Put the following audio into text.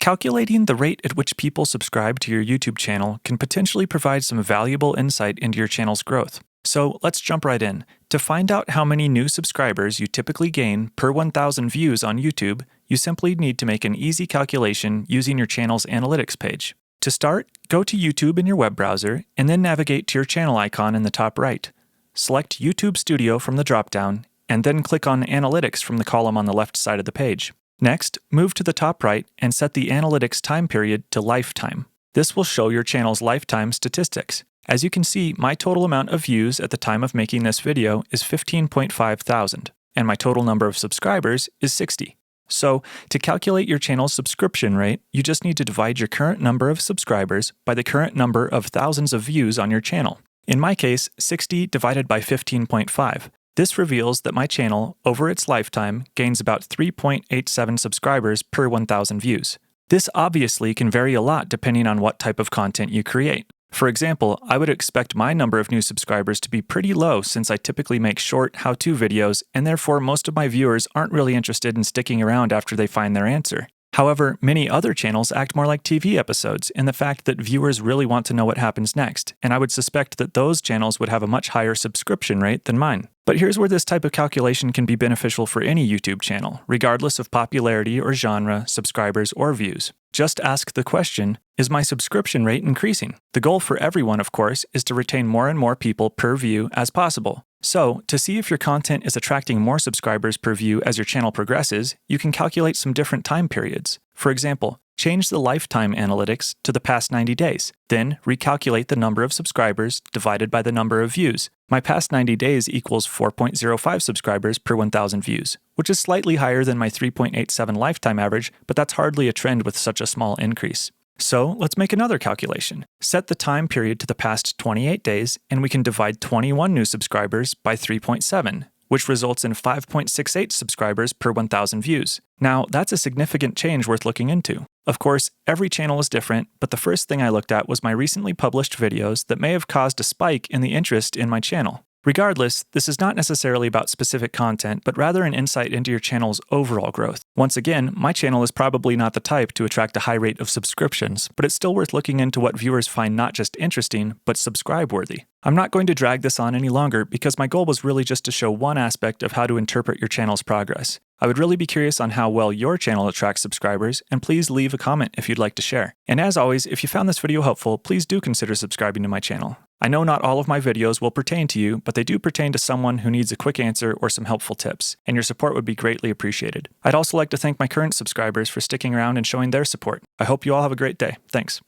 Calculating the rate at which people subscribe to your YouTube channel can potentially provide some valuable insight into your channel's growth. So let's jump right in. To find out how many new subscribers you typically gain per 1,000 views on YouTube, you simply need to make an easy calculation using your channel's analytics page. To start, go to YouTube in your web browser and then navigate to your channel icon in the top right. Select YouTube Studio from the dropdown and then click on Analytics from the column on the left side of the page. Next, move to the top right and set the analytics time period to lifetime. This will show your channel's lifetime statistics. As you can see, my total amount of views at the time of making this video is 15.5 thousand, and my total number of subscribers is 60. So, to calculate your channel's subscription rate, you just need to divide your current number of subscribers by the current number of thousands of views on your channel. In my case, 60 divided by 15.5. This reveals that my channel, over its lifetime, gains about 3.87 subscribers per 1,000 views. This obviously can vary a lot depending on what type of content you create. For example, I would expect my number of new subscribers to be pretty low since I typically make short, how-to videos, and therefore most of my viewers aren't really interested in sticking around after they find their answer. However, many other channels act more like TV episodes in the fact that viewers really want to know what happens next, and I would suspect that those channels would have a much higher subscription rate than mine. But here's where this type of calculation can be beneficial for any YouTube channel, regardless of popularity or genre, subscribers, or views. Just ask the question, is my subscription rate increasing? The goal for everyone, of course, is to retain more and more people per view as possible. So, to see if your content is attracting more subscribers per view as your channel progresses, you can calculate some different time periods. For example, change the lifetime analytics to the past 90 days. Then, recalculate the number of subscribers divided by the number of views. My past 90 days equals 4.05 subscribers per 1,000 views, which is slightly higher than my 3.87 lifetime average, but that's hardly a trend with such a small increase. So let's make another calculation. Set the time period to the past 28 days, and we can divide 21 new subscribers by 3.7, which results in 5.68 subscribers per 1,000 views. Now, that's a significant change worth looking into. Of course, every channel is different, but the first thing I looked at was my recently published videos that may have caused a spike in the interest in my channel. Regardless, this is not necessarily about specific content, but rather an insight into your channel's overall growth. Once again, my channel is probably not the type to attract a high rate of subscriptions, but it's still worth looking into what viewers find not just interesting, but subscribe-worthy. I'm not going to drag this on any longer because my goal was really just to show one aspect of how to interpret your channel's progress. I would really be curious on how well your channel attracts subscribers, and please leave a comment if you'd like to share. And as always, if you found this video helpful, please do consider subscribing to my channel. I know not all of my videos will pertain to you, but they do pertain to someone who needs a quick answer or some helpful tips, and your support would be greatly appreciated. I'd also like to thank my current subscribers for sticking around and showing their support. I hope you all have a great day. Thanks.